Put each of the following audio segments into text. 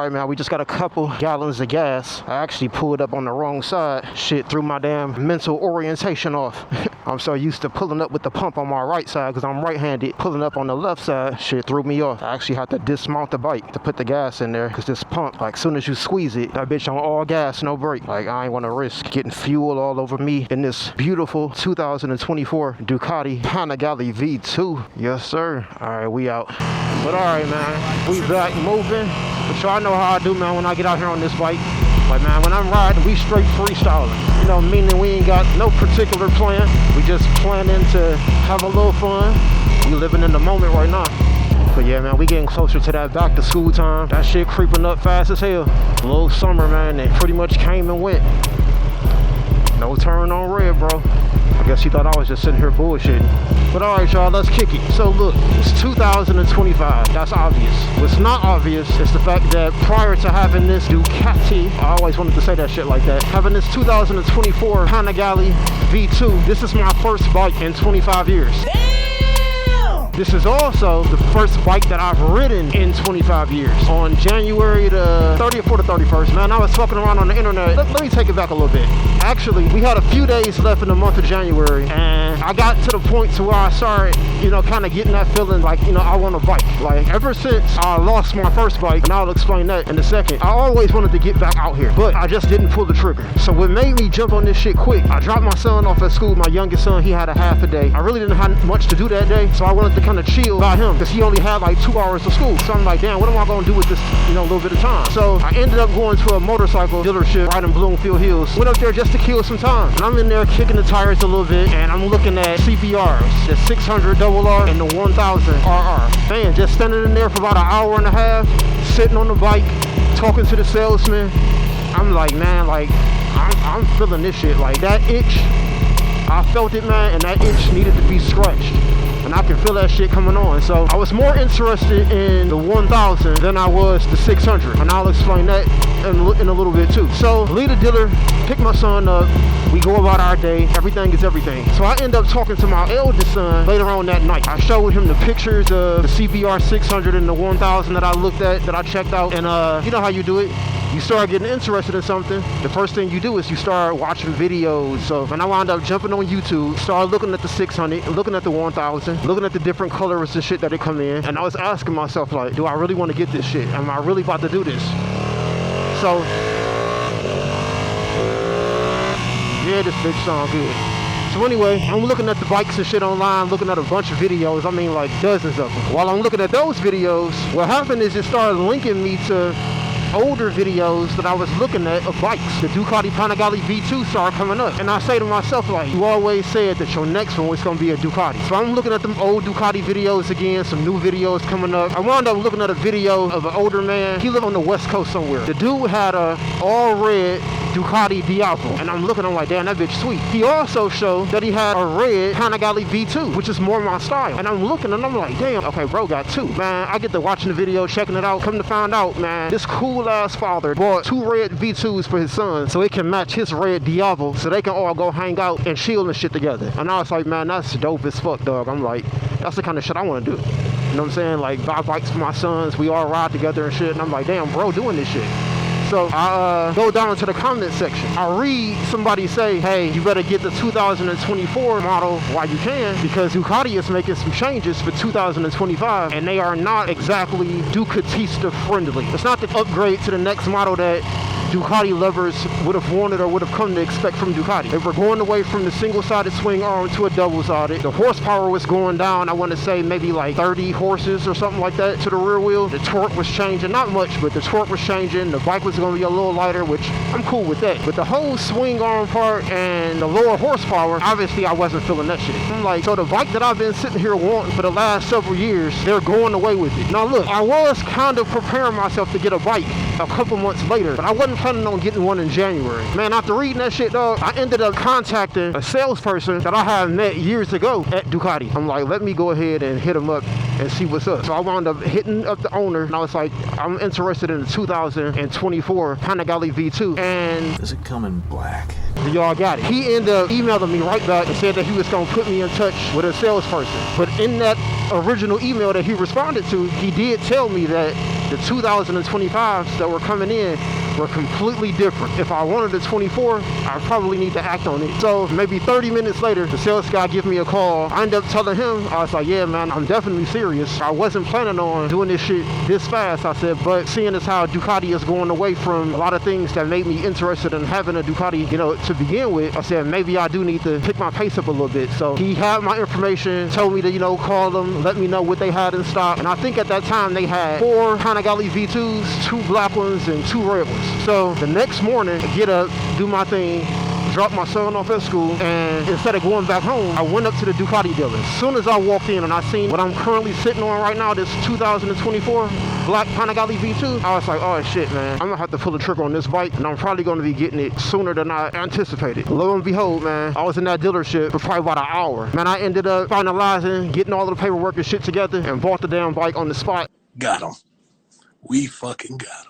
All right, man, we just got a couple gallons of gas. I actually pulled up on the wrong side. Shit threw my damn mental orientation off. I'm so used to pulling up with the pump on my right side because I'm right-handed. Pulling up on the left side, shit threw me off. I actually had to dismount the bike to put the gas in there because this pump, like, soon as you squeeze it, that bitch on all gas, no brake. Like, I ain't want to risk getting fuel all over me in this beautiful 2024 Ducati Panigale V2. Yes, sir. All right, we out. But all right, man, we back moving. But y'all know how I do, man, when I get out here on this bike. Like, man, when I'm riding, we straight freestyling. You know, meaning we ain't got no particular plan. We just planning to have a little fun. We living in the moment right now. But yeah, man, we getting closer to that back to school time. That shit creeping up fast as hell. A little summer, man, it pretty much came and went. No turn on red, bro. I guess you thought I was just sitting here bullshitting. But all right, y'all, let's kick it. So look, it's 2025. That's obvious. What's not obvious is the fact that prior to having this Ducati, I always wanted to say that shit like that, having this 2024 Panigale V2, this is my first bike in 25 years. This is also the first bike that I've ridden in 25 years. On January the 30th or the 31st, man, I was fucking around on the internet. Let me take it back a little bit. Actually, we had a few days left in the month of January, and I got to the point to where I started, you know, kind of getting that feeling like, you know, I want a bike. Like, ever since I lost my first bike, and I'll explain that in a second, I always wanted to get back out here, but I just didn't pull the trigger. So what made me jump on this shit quick, I dropped my son off at school. My youngest son, he had a half a day. I really didn't have much to do that day, so I wanted to kind of chill by him because he only had like 2 hours of school. So I'm like, damn, what am I going to do with this, you know, little bit of time? So I ended up going to a motorcycle dealership right in Bloomfield Hills. Went up there just to kill some time. And I'm in there kicking the tires a little bit, and I'm looking at CBRs, the 600rr and the 1000rr. Man, just standing in there for about an hour and a half, sitting on the bike, talking to the salesman. I'm like, man, like, I'm feeling this shit. Like, that itch, I felt it, man, and that itch needed to be scratched. And I can feel that shit coming on. So I was more interested in the 1000 than I was the 600. And I'll explain that in a little bit too. So leave the dealer, pick my son up. We go about our day. Everything is everything. So I end up talking to my eldest son later on that night. I showed him the pictures of the CBR 600 and the 1000 that I looked at, that I checked out. And you know how you do it. You start getting interested in something, the first thing you do is you start watching videos. So when I wound up jumping on YouTube, started looking at the 600, looking at the 1000, looking at the different colors and shit that they come in. And I was asking myself, like, do I really want to get this shit? Am I really about to do this? So, yeah, this bitch sound good. So anyway, I'm looking at the bikes and shit online, looking at a bunch of videos. I mean, like dozens of them. While I'm looking at those videos, what happened is it started linking me to older videos that I was looking at of bikes. The Ducati Panigale V2 started coming up. And I say to myself, like, you always said that your next one was going to be a Ducati. So I'm looking at them old Ducati videos again, some new videos coming up. I wound up looking at a video of an older man. He lived on the West Coast somewhere. The dude had a all-red Ducati Diablo. And I'm looking, I'm like, damn, that bitch sweet. He also showed that he had a red Panigale V2, which is more my style. And I'm looking and I'm like, damn, okay, bro got two. Man, I get to watching the video, checking it out. Come to find out, man, this cool ass father bought two red V2s for his son so it can match his red Diablo so they can all go hang out and chill and shit together. And I was like, man, that's dope as fuck, dog. I'm like, that's the kind of shit I want to do. You know what I'm saying? Like, buy bikes for my sons, we all ride together and shit. And I'm like, damn, bro, doing this shit. So I go down into the comment section. I read somebody say, hey, you better get the 2024 model while you can because Ducati is making some changes for 2025 and they are not exactly Ducatista friendly. It's not the upgrade to the next model that Ducati lovers would have wanted or would have come to expect from Ducati. They were going away from the single-sided swing arm to a double-sided. The horsepower was going down, I want to say maybe like 30 horses or something like that to the rear wheel. The torque was changing, not much, but the torque was changing. The bike was going to be a little lighter, which I'm cool with that. But the whole swing arm part and the lower horsepower, obviously I wasn't feeling that shit. I'm like, so the bike that I've been sitting here wanting for the last several years, they're going away with it. Now look, I was kind of preparing myself to get a bike a couple months later, but I wasn't planning on getting one in January. Man, after reading that shit, dog, I ended up contacting a salesperson that I had met years ago at Ducati. I'm like, let me go ahead and hit him up and see what's up. So I wound up hitting up the owner and I was like, I'm interested in the 2024 Panigale V2. And does it come in black? Y'all got it. He ended up emailing me right back and said that he was going to put me in touch with a salesperson. But in that original email that he responded to, he did tell me that the 2025s that were coming in were completely different. If I wanted a 24, I probably need to act on it. So maybe 30 minutes later, the sales guy give me a call. I end up telling him, I was like, yeah, man, I'm definitely serious. I wasn't planning on doing this shit this fast. I said, but seeing as how Ducati is going away from a lot of things that made me interested in having a Ducati, you know, to begin with, I said, maybe I do need to pick my pace up a little bit. So he had my information, told me to, you know, call them, let me know what they had in stock. And I think at that time they had 4 Panigale V2s, 2 black ones, and 2 red ones. So the next morning, I get up, do my thing, drop my son off at school, and instead of going back home, I went up to the Ducati dealer. As soon as I walked in and I seen what I'm currently sitting on right now, this 2024 black Panigale V2, I was like, oh shit, man, I'm gonna have to pull the trigger on this bike, and I'm probably gonna be getting it sooner than I anticipated. Lo and behold, man, I was in that dealership for probably about an hour. Man, I ended up finalizing, getting all of the paperwork and shit together, and bought the damn bike on the spot. Got him. We fucking got him.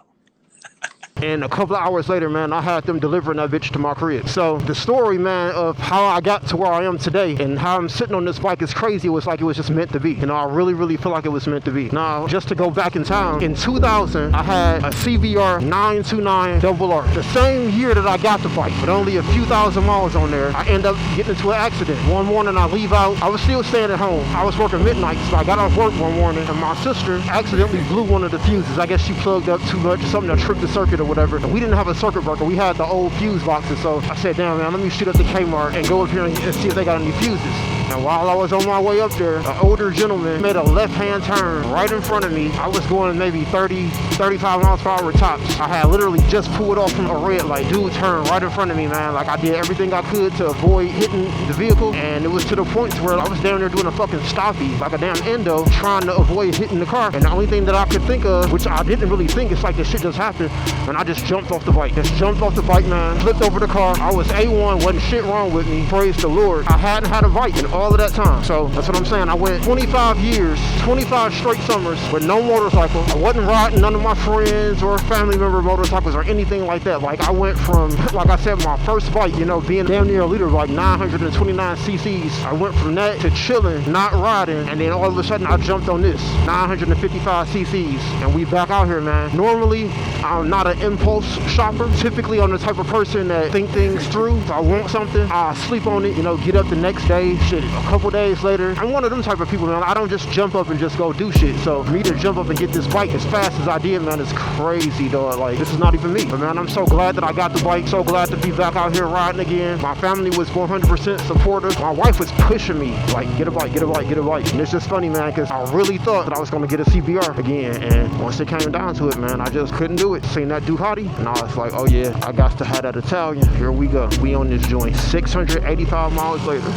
And a couple of hours later, man, I had them delivering that bitch to my crib. So the story, man, of how I got to where I am today and how I'm sitting on this bike is crazy. It was like it was just meant to be. You know, I really, really feel like it was meant to be. Now, just to go back in time, in 2000, I had a CBR 929RR. The same year that I got the bike, but only a few thousand miles on there, I end up getting into an accident. One morning, I leave out. I was still staying at home. I was working midnight, so I got off work one morning, and my sister accidentally blew one of the fuses. I guess she plugged up too much, something that tripped the circuit or whatever. We didn't have a circuit breaker. We had the old fuse boxes. So I said, damn, man, let me shoot up the Kmart and go up here and see if they got any fuses. And while I was on my way up there, an older gentleman made a left-hand turn right in front of me. I was going maybe 30, 35 miles per hour tops. I had literally just pulled off from a red light. Dude turned right in front of me, man. Like, I did everything I could to avoid hitting the vehicle. And it was to the point where I was down there doing a fucking stoppie, like a damn endo, trying to avoid hitting the car. And the only thing that I could think of, which I didn't really think, it's like this shit just happened, and I just jumped off the bike. Just jumped off the bike, man. Flipped over the car. I was A1, wasn't shit wrong with me. Praise the Lord. I hadn't had a bike in all of that time. So that's what I'm saying. I went 25 years, 25 straight summers with no motorcycle. I wasn't riding none of my friends or family member motorcycles or anything like that. Like, I went from, like I said, my first bike, you know, being damn near a liter, like 929 cc's. I went from that to chilling, not riding, and then all of a sudden I jumped on this 955 cc's, and we back out here, man. Normally, I'm not an impulse shopper. Typically, I'm the type of person that think things through. If I want something, I sleep on it, you know, get up the next day, shit, a couple days later. I'm one of them type of people, man. I don't just jump up and just go do shit. So for me to jump up and get this bike as fast as I did, man, is crazy, dog. Like, this is not even me. But man, I'm so glad that I got the bike. So glad to be back out here riding again. My family was 100% supportive. My wife was pushing me, like, get a bike, get a bike, get a bike. And it's just funny, man, because I really thought that I was going to get a CBR again. And once it came down to it, man, I just couldn't do it. Seen that Ducati, and I was like, oh yeah, I got to have that Italian. Here we go. We on this joint 685 miles later.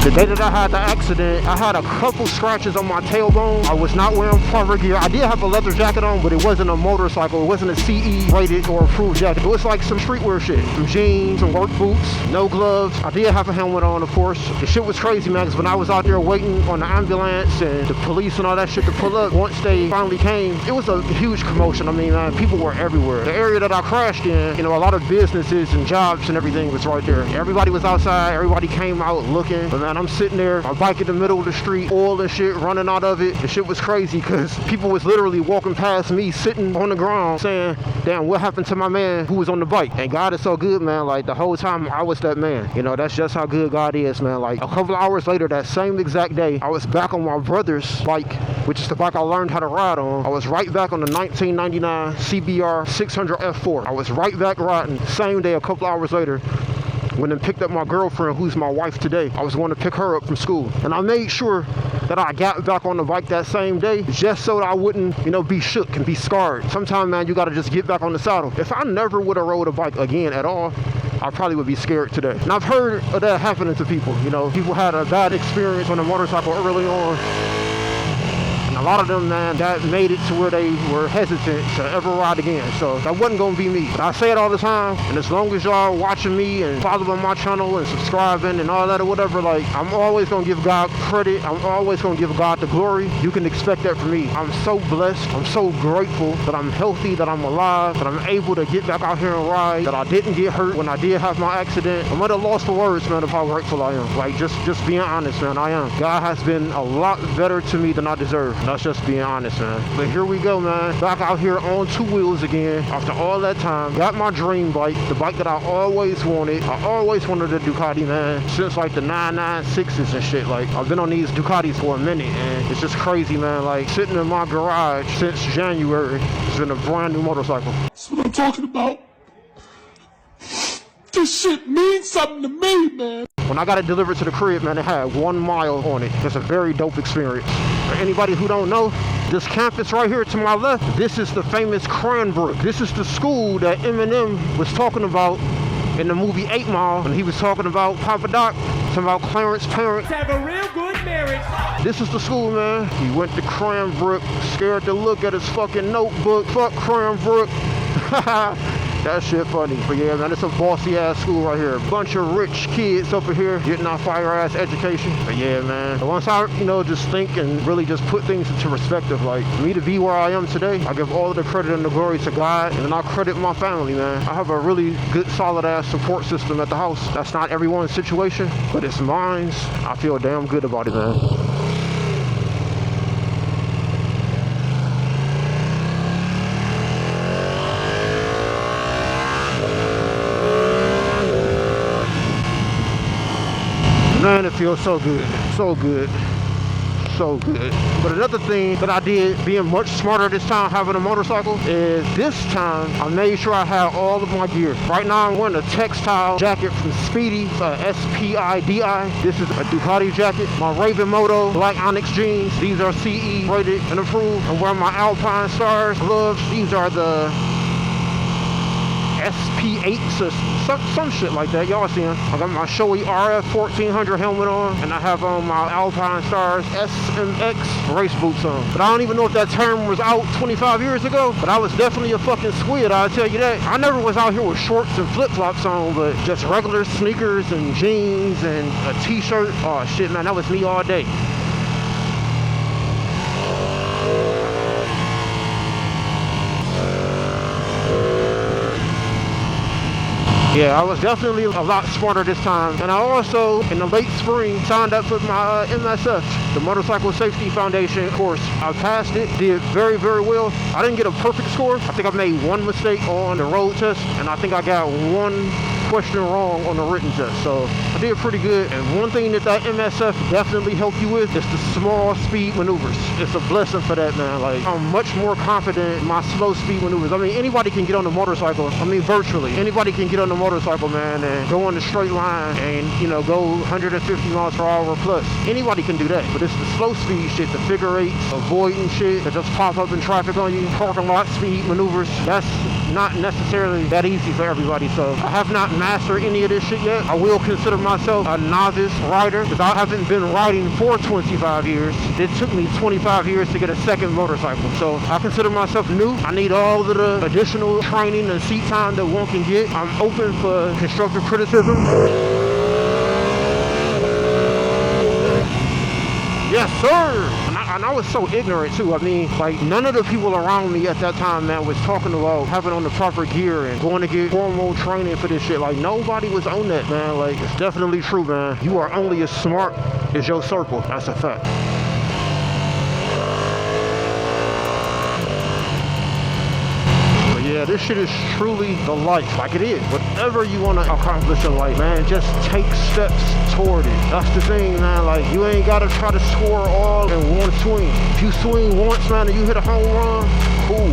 The day that I had the accident, I had a couple scratches on my tailbone. I was not wearing proper gear. I did have a leather jacket on, but it wasn't a motorcycle. It wasn't a CE rated or approved jacket. It was like some streetwear shit. Some jeans, some work boots, no gloves. I did have a helmet on, of course. The shit was crazy, man, because when I was out there waiting on the ambulance and the police and all that shit to pull up, once they finally came, it was a huge commotion. I mean, man, people were everywhere. The area that I crashed in, you know, a lot of businesses and jobs and everything was right there. Everybody was outside. Everybody came out looking. But man, I'm sitting there, my bike in the middle of the street, oil and shit running out of it. The shit was crazy because people was literally walking past me sitting on the ground saying, damn, what happened to my man who was on the bike? And God is so good, man. Like, the whole time I was that man. You know, that's just how good God is, man. Like, a couple of hours later, that same exact day, I was back on my brother's bike, which is the bike I learned how to ride on. I was right back on the 1999 CBR 600 F4. I was right back riding. Same day, a couple hours later, when I picked up my girlfriend, who's my wife today. I was going to pick her up from school. And I made sure that I got back on the bike that same day, just so that I wouldn't, you know, be shook and be scarred. Sometimes, man, you gotta just get back on the saddle. If I never would have rode a bike again at all, I probably would be scared today. And I've heard of that happening to people. You know, people had a bad experience on a motorcycle early on. a lot of them, man, that made it to where they were hesitant to ever ride again. So that wasn't gonna be me. But I say it all the time, and as long as y'all watching me and following my channel and subscribing and all that or whatever, like, I'm always gonna give God credit. I'm always gonna give God the glory. You can expect that from me. I'm so blessed. I'm so grateful that I'm healthy, that I'm alive, that I'm able to get back out here and ride, that I didn't get hurt when I did have my accident. I'm at a loss for words, man, of how grateful I am. Like, just being honest, man, I am. God has been a lot better to me than I deserve. That's just being honest, man. But here we go, man. Back out here on two wheels again after all that time. Got my dream bike, the bike that I always wanted. I always wanted a Ducati, man, since like the 996s and shit. Like, I've been on these Ducatis for a minute, and it's just crazy, man. Like, sitting in my garage since January. It's been a brand new motorcycle. That's what I'm talking about. This shit means something to me, man. When I got it delivered to the crib, man, it had 1 mile on it. It's a very dope experience. For anybody who don't know, this campus right here to my left, this is the famous Cranbrook. This is the school that Eminem was talking about in the movie 8 Mile, and he was talking about Papa Doc, talking about Clarence's parents. Have a real good marriage. This is the school, man. He went to Cranbrook, scared to look at his fucking notebook. Fuck Cranbrook. That shit funny. But yeah, man, it's a bossy ass school right here. Bunch of rich kids over here getting our fire ass education. But yeah, man, once I, just think and really just put things into perspective, like, me to be where I am today, I give all of the credit and the glory to God, and then I credit my family, man. I have a really good, solid ass support system at the house. That's not everyone's situation, but it's mine. I feel damn good about it, man. Man, it feels so good, so good, so good. But another thing that I did, being much smarter this time having a motorcycle, is this time I made sure I had all of my gear. Right now I'm wearing a textile jacket from Speedy, S-P-I-D-I. This is a Ducati jacket. My Raven Moto Black Onyx jeans, these are CE rated and approved. I'm wearing my Alpine Stars gloves. These are the SP8s or some shit like that. Y'all see them. I got my Shoei RF 1400 helmet on, and I have on my Alpine Stars SMX race boots on. But I don't even know if that term was out 25 years ago, but I was definitely a fucking squid, I'll tell you that. I never was out here with shorts and flip-flops on, but just regular sneakers and jeans and a t-shirt. Oh shit, man, that was me all day. Yeah, I was definitely a lot smarter this time. And I also, in the late spring, signed up for my MSF, the Motorcycle Safety Foundation course. I passed it, did very, very well. I didn't get a perfect score. I think I made one mistake on the road test, and I think I got one question wrong on the written test. So I did pretty good. And one thing that MSF definitely helped you with is the small speed maneuvers. It's a blessing for that, man. Like, I'm much more confident in my slow speed maneuvers. I mean, anybody can get on the motorcycle. I mean, virtually. Anybody can get on the motorcycle, man, and go on the straight line and, go 150 miles per hour plus. Anybody can do that. But it's the slow speed shit, the figure eights, avoiding shit that just pop up in traffic on you, parking lot speed maneuvers. That's not necessarily that easy for everybody. So I have not mastered any of this shit yet. I will consider myself a novice rider because I haven't been riding for 25 years. It took me 25 years to get a second motorcycle. So I consider myself new. I need all of the additional training and seat time that one can get. I'm open for constructive criticism. Yes, sir. And I was so ignorant too. I mean, like, none of the people around me at that time, man, was talking about having on the proper gear and going to get formal training for this shit. Like, nobody was on that, man. Like, it's definitely true, man. You are only as smart as your circle. That's a fact. Yeah, this shit is truly the life, like it is. Whatever you want to accomplish in life, man, just take steps toward it. That's the thing, man. Like, you ain't got to try to score all in one swing. If you swing once, man, and you hit a home run, cool,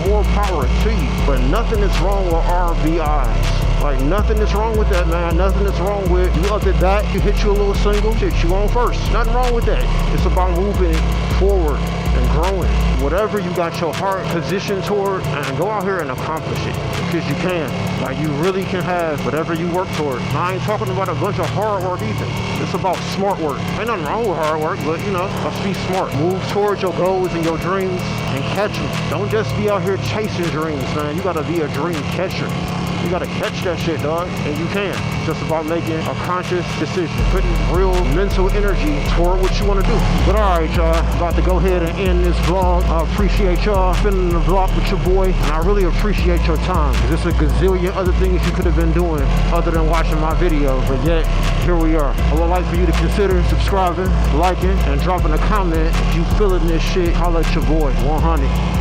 more power to you. But nothing is wrong with RBIs. Like, nothing is wrong with that, man. Nothing is wrong with you up at bat, you hit you a little single, shit, you on first. Nothing wrong with that. It's about moving forward and growing. Whatever you got your heart positioned toward, and go out here and accomplish it. Because you can. Like, you really can have whatever you work toward. Now, I ain't talking about a bunch of hard work either. It's about smart work. Ain't nothing wrong with hard work, but you know, let's be smart. Move towards your goals and your dreams and catch them. Don't just be out here chasing dreams, man. You gotta be a dream catcher. You gotta catch that shit, dog, and you can. It's just about making a conscious decision, putting real mental energy toward what you want to do. But all right, y'all, about to go ahead and end this vlog. I appreciate y'all spending the vlog with your boy, and I really appreciate your time. There's a gazillion other things you could have been doing other than watching my video, but yet here we are. I would like for you to consider subscribing, liking, and dropping a comment if you feeling this shit. Holla at your boy, 100.